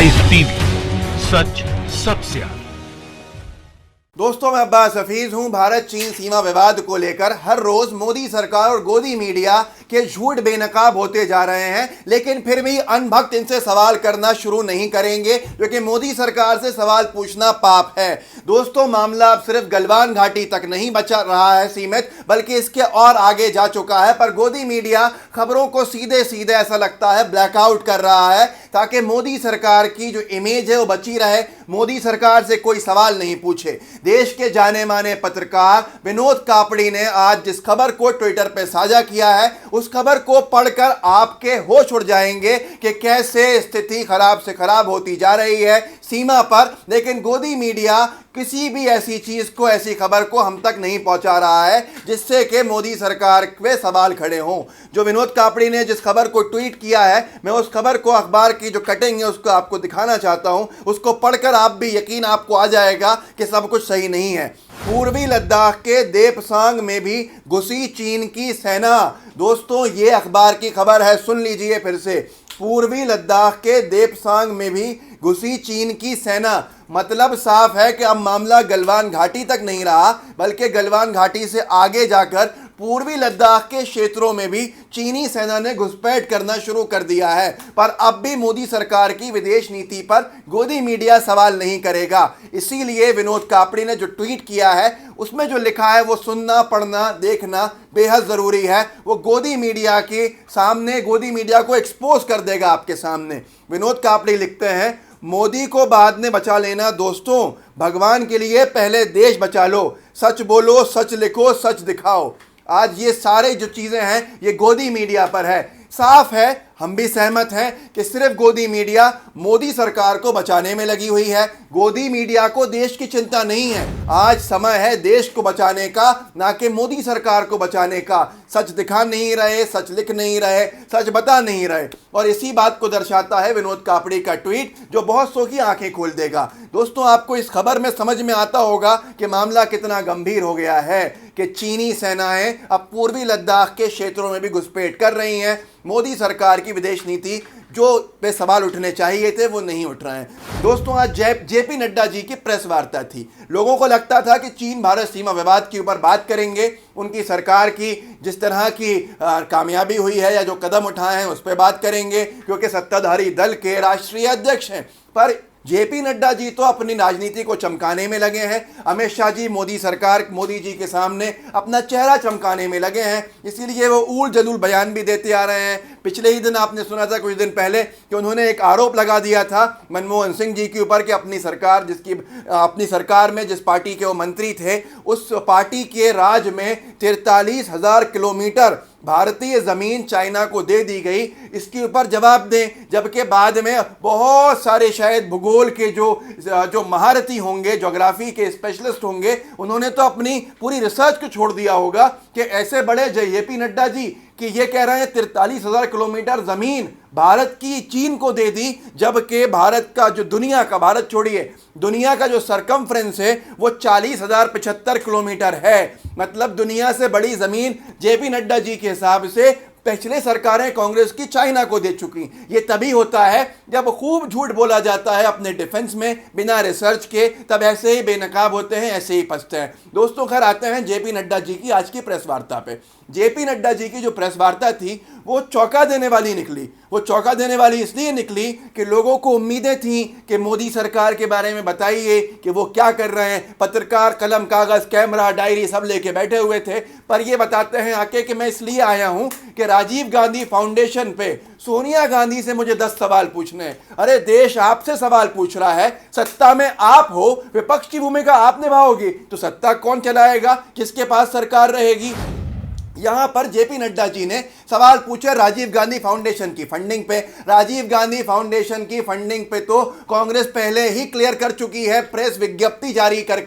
Rice TV, सच सबसे आगे। दोस्तों, मैं अब्बास हफीज हूं। भारत चीन सीमा विवाद को लेकर हर रोज मोदी सरकार और गोदी मीडिया के झूठ बेनकाब होते जा रहे हैं, लेकिन फिर भी अनभक्त इनसे सवाल करना शुरू नहीं करेंगे, क्योंकि मोदी सरकार से सवाल पूछना पाप है। दोस्तों, मामला अब सिर्फ गलवान घाटी तक नहीं बचा रहा है सीमित, बल्कि इसके और आगे जा चुका है। पर गोदी मीडिया खबरों को सीधे सीधे ऐसा लगता है ब्लैकआउट कर रहा है, ताकि मोदी सरकार की जो इमेज है वो बची रहे, मोदी सरकार से कोई सवाल नहीं पूछे। देश के जाने माने पत्रकार विनोद कापड़ी ने आज जिस खबर को ट्विटर पे साझा किया है, उस खबर को पढ़कर आपके होश उड़ जाएंगे कि कैसे स्थिति खराब से खराब होती जा रही है सीमा पर। लेकिन गोदी मीडिया किसी भी ऐसी चीज को, ऐसी खबर को हम तक नहीं पहुंचा रहा है जिससे कि मोदी सरकार पे सवाल खड़े हों। जो विनोद कापड़ी ने जिस खबर को ट्वीट किया है, मैं उस खबर को, अखबार की जो कटिंग है उसको आपको दिखाना चाहता हूं। उसको पढ़कर आप भी यकीन आपको आ जाएगा कि सब कुछ सही नहीं है। पूर्वी लद्दाख के देपसांग में भी घुसी चीन की सेना। दोस्तों, ये अखबार की खबर है, सुन लीजिए फिर से। पूर्वी लद्दाख के देपसांग में भी घुसी चीन की सेना। मतलब साफ है कि अब मामला गलवान घाटी तक नहीं रहा, बल्कि गलवान घाटी से आगे जाकर पूर्वी लद्दाख के क्षेत्रों में भी चीनी सेना ने घुसपैठ करना शुरू कर दिया है। पर अब भी मोदी सरकार की विदेश नीति पर गोदी मीडिया सवाल नहीं करेगा। इसीलिए विनोद कापड़ी ने जो ट्वीट किया है, उसमें जो लिखा है वो सुनना, पढ़ना, देखना बेहद ज़रूरी है। वो गोदी मीडिया के सामने, गोदी मीडिया को एक्सपोज कर देगा आपके सामने। विनोद कापड़ी लिखते हैं, मोदी को बाद में बचा लेना दोस्तों, भगवान के लिए पहले देश बचा लो। सच बोलो, सच लिखो, सच दिखाओ। आज ये सारे जो चीज़ें हैं ये गोदी मीडिया पर है। साफ है, हम भी सहमत हैं कि सिर्फ गोदी मीडिया मोदी सरकार को बचाने में लगी हुई है। गोदी मीडिया को देश की चिंता नहीं है। आज समय है देश को बचाने का, ना कि मोदी सरकार को बचाने का। सच दिखा नहीं रहे, सच लिख नहीं रहे, सच बता नहीं रहे। और इसी बात को दर्शाता है विनोद कापड़ी का ट्वीट, जो बहुत सौ की आंखें खोल देगा। दोस्तों, आपको इस खबर में समझ में आता होगा कि मामला कितना गंभीर हो गया है कि चीनी सेनाएं अब पूर्वी लद्दाख के क्षेत्रों में भी घुसपैठ कर रही हैं। मोदी सरकार की विदेश नीति जो पे सवाल उठने चाहिए थे वो नहीं उठ रहे हैं। दोस्तों, आज जेपी नड्डा जी की प्रेस वार्ता थी। लोगों को लगता था कि चीन भारत सीमा विवाद के ऊपर बात करेंगे, उनकी सरकार की जिस तरह की कामयाबी हुई है या जो कदम उठाए हैं उस पर बात करेंगे, क्योंकि सत्ताधारी दल के राष्ट्रीय अध्यक्ष हैं। पर जेपी नड्डा जी तो अपनी राजनीति को चमकाने में लगे हैं। अमित शाह जी मोदी सरकार, मोदी जी के सामने अपना चेहरा चमकाने में लगे हैं, इसीलिए वो ऊल जलूल बयान भी देते आ रहे हैं। पिछले ही दिन आपने सुना था, कुछ दिन पहले, कि उन्होंने एक आरोप लगा दिया था मनमोहन सिंह जी के ऊपर कि अपनी सरकार में जिस पार्टी के वो मंत्री थे, उस पार्टी के राज में 43,000 किलोमीटर भारतीय ज़मीन चाइना को दे दी गई। इसके ऊपर जवाब दें, जबकि बाद में बहुत सारे शायद भूगोल के जो महारथी होंगे, ज्योग्राफी के स्पेशलिस्ट होंगे, उन्होंने तो अपनी पूरी रिसर्च को छोड़ दिया होगा कि ऐसे बड़े जेपी नड्डा जी कि ये कह रहे हैं 43,000 किलोमीटर ज़मीन भारत की चीन को दे दी, जबकि भारत का जो भारत छोड़िए, दुनिया का जो सरकमफ्रेंस है वो 40,075 किलोमीटर है। मतलब दुनिया से बड़ी ज़मीन जेपी नड्डा जी के हिसाब से पिछले सरकारें कांग्रेस की चाइना को दे चुकी। ये तभी होता है जब खूब झूठ बोला जाता है अपने डिफेंस में बिना रिसर्च के, तब ऐसे ही बेनकाब होते हैं, ऐसे ही फंसते हैं। दोस्तों, खैर आते हैं जेपी नड्डा जी की आज की प्रेस वार्ता पे। जेपी नड्डा जी की जो प्रेस वार्ता थी वो चौंका देने वाली निकली। वो चौंका देने वाली इसलिए निकली कि लोगों को उम्मीदें थीं कि मोदी सरकार के बारे में बताइए कि वो क्या कर रहे हैं। पत्रकार कलम, कागज़, कैमरा, डायरी सब लेके बैठे हुए थे। पर ये बताते हैं आके कि मैं इसलिए आया हूँ कि राजीव गांधी फाउंडेशन पे सोनिया गांधी से मुझे 10 सवाल पूछने हैं। अरे, देश आपसे सवाल पूछ रहा है। सत्ता में आप हो, विपक्ष की भूमिका आप निभाओगे तो सत्ता कौन चलाएगा, किसके पास सरकार रहेगी। यहां पर जेपी नड्डा जी ने सवाल पूछे राजीव गांधी फाउंडेशन की फंडिंग पे। राजीव गांधी फाउंडेशन की फंडिंग पे तो कांग्रेस पहले ही क्लियर कर चुकी है, प्रेस विज्ञप्ति जारी कर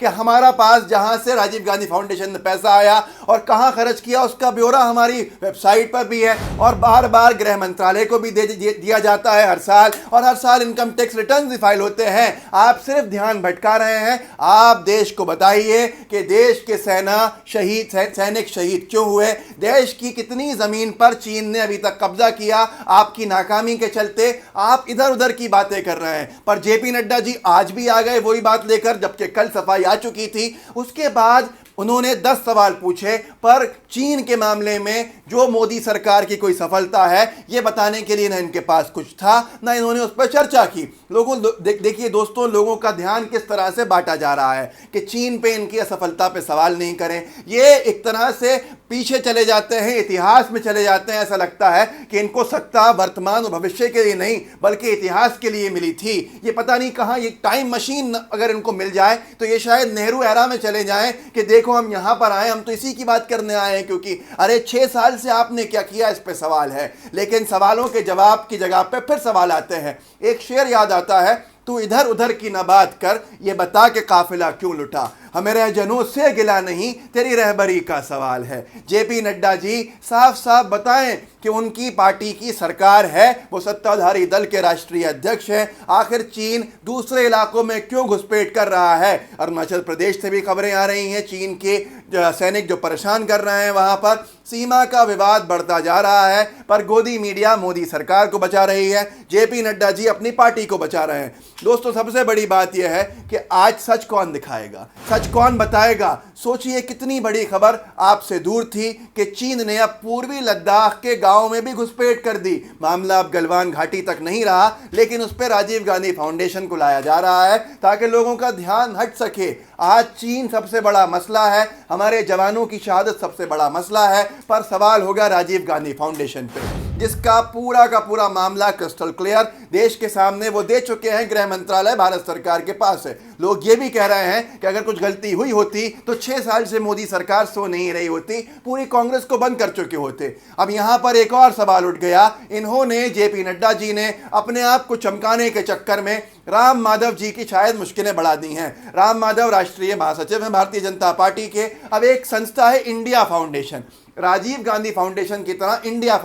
कि हमारा पास जहां से राजीव गांधी फाउंडेशन में पैसा आया और कहां खर्च किया उसका ब्यौरा हमारी वेबसाइट पर भी है, और बार बार गृह मंत्रालय को भी दिया जाता है हर साल, और हर साल इनकम टैक्स रिटर्न भी फाइल होते हैं। आप सिर्फ ध्यान भटका रहे हैं। आप देश को बताइए कि देश के सैनिक शहीद क्यों क्यों हुए, देश की कितनी जमीन पर चीन ने अभी तक कब्जा किया आपकी नाकामी के चलते, आप इधर उधर की बातें कर रहे हैं। पर जेपी नड्डा जी आज भी आ गए वही बात लेकर, जबकि कल सफाई आ चुकी थी। उसके बाद उन्होंने 10 सवाल पूछे, पर चीन के मामले में जो मोदी सरकार की कोई सफलता है ये बताने के लिए ना इनके पास कुछ था, ना इन्होंने उस पर चर्चा की। लोगों देखिए दोस्तों, लोगों का ध्यान किस तरह से बांटा जा रहा है कि चीन पे इनकी असफलता पे सवाल नहीं करें। ये एक तरह से पीछे चले जाते हैं, इतिहास में चले जाते हैं। ऐसा लगता है कि इनको सत्ता वर्तमान और भविष्य के लिए नहीं बल्कि इतिहास के लिए मिली थी। ये पता नहीं कहाँ, ये टाइम मशीन अगर इनको मिल जाए तो ये शायद नेहरू एरा में चले जाएं कि देखो हम यहां पर आए, हम तो इसी की बात करने आए हैं, क्योंकि अरे 6 साल से आपने क्या किया इस पे सवाल है। लेकिन सवालों के जवाब की जगह पे फिर सवाल आते हैं। एक शेर याद आता है, तू इधर उधर की न बात कर, ये बता के काफिला क्यों लुटा, हमें रहजनों से गिला नहीं तेरी रहबरी का सवाल है। जेपी नड्डा जी साफ साफ बताएं कि उनकी पार्टी की सरकार है, वो सत्ताधारी दल के राष्ट्रीय अध्यक्ष हैं। आखिर चीन दूसरे इलाकों में क्यों घुसपैठ कर रहा है। अरुणाचल प्रदेश से भी खबरें आ रही हैं, चीन के सैनिक जो परेशान कर रहे हैं, वहां पर सीमा का विवाद बढ़ता जा रहा है। पर गोदी मीडिया मोदी सरकार को बचा रही है, जेपी नड्डा जी अपनी पार्टी को बचा रहे हैं। दोस्तों सबसे बड़ी बात यह है कि आज सच कौन दिखाएगा, सच कौन बताएगा। सोचिए कितनी बड़ी खबर आपसे दूर थी कि चीन ने अब पूर्वी लद्दाख के गांव में भी घुसपैठ कर दी। मामला अब गलवान घाटी तक नहीं रहा, लेकिन उस पर राजीव गांधी फाउंडेशन को लाया जा रहा है ताकि लोगों का ध्यान हट सके। आज चीन सबसे बड़ा मसला है, हमारे जवानों की शहादत सबसे बड़ा मसला है, पर सवाल होगा राजीव गांधी फाउंडेशन पे, जिसका पूरा का पूरा मामला क्रिस्टल क्लियर देश के सामने वो दे चुके हैं। गृह मंत्रालय भारत सरकार के पास है। लोग ये भी कह रहे हैं कि अगर कुछ गलती हुई होती तो 6 साल से मोदी सरकार सो नहीं रही होती, पूरी कांग्रेस को बंद कर चुके होते। अब यहां पर एक और सवाल उठ गया। इन्होंने, जेपी नड्डा जी ने अपने आप को चमकाने के चक्कर में राम माधव जी की शायद मुश्किलें बढ़ा दी हैं। राम माधव राष्ट्रीय महासचिव हैं भारतीय जनता पार्टी के। अब एक संस्था है India foundation, Rajiv Gandhi foundation की तरह इंडिया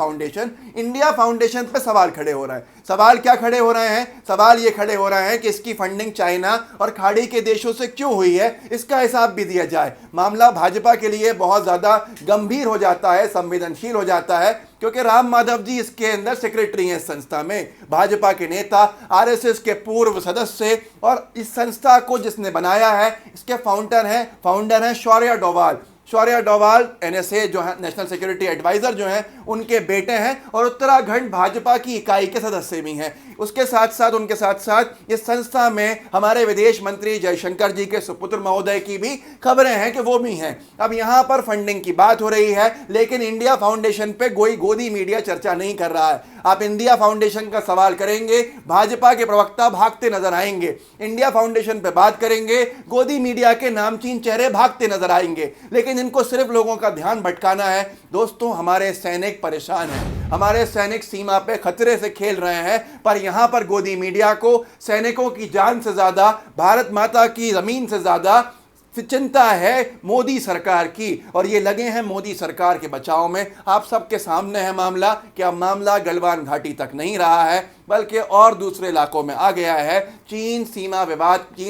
फाउंडेशन पे सवाल खड़े हो रहे हैं। सवाल क्या खड़े हो रहे हैं? सवाल ये खड़े हो रहे हैं कि इसकी फंडिंग चाइना और खाड़ी के देशों से क्यों हुई है, इसका हिसाब भी दिया जाए। मामला भाजपा के लिए बहुत ज्यादा गंभीर हो जाता है, संवेदनशील हो जाता है, क्योंकि राम माधव जी इसके अंदर सेक्रेटरी हैं संस्था में, भाजपा के नेता, आरएसएस के पूर्व सदस्य, और इस संस्था को जिसने बनाया है इसके फाउंडर हैं शौर्य डोवाल एनएसए जो है, नेशनल सिक्योरिटी एडवाइजर जो हैं, उनके बेटे हैं और उत्तराखंड भाजपा की इकाई के सदस्य भी हैं। उनके साथ साथ इस संस्था में हमारे विदेश मंत्री जयशंकर जी के सुपुत्र महोदय की भी खबरें हैं कि वो भी हैं। अब यहाँ पर फंडिंग की बात हो रही है, लेकिन इंडिया फाउंडेशन पे कोई गोदी मीडिया चर्चा नहीं कर रहा है। आप इंडिया फाउंडेशन का सवाल करेंगे, भाजपा के प्रवक्ता भागते नजर आएंगे। इंडिया फाउंडेशन पे बात करेंगे, गोदी मीडिया के नामचीन चेहरे भागते नजर आएंगे। लेकिन इनको सिर्फ लोगों का ध्यान भटकाना है। दोस्तों हमारे सैनिक परेशान हैं, हमारे सैनिक सीमा पे खतरे से खेल रहे हैं, पर यहां पर गोदी मीडिया को सैनिकों की जान से ज्यादा, भारत माता की जमीन से ज्यादा चिंता है मोदी सरकार की, और ये लगे हैं मोदी सरकार के बचाव में। आप सबके सामने है मामला कि अब मामला गलवान घाटी तक नहीं रहा है, बल्कि और दूसरे इलाकों में आ गया है। चीन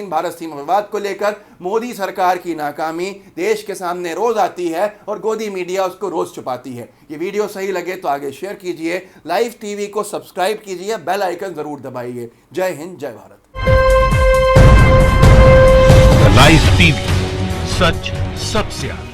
भारत सीमा विवाद को लेकर मोदी सरकार की नाकामी देश के सामने रोज आती है और गोदी मीडिया उसको रोज छुपाती है। ये वीडियो सही लगे तो आगे शेयर कीजिए, लाइव टीवी को सब्सक्राइब कीजिए, बेल आइकन जरूर दबाइए। जय हिंद, जय भारत। लाइव टीवी, सच सबसे आगे।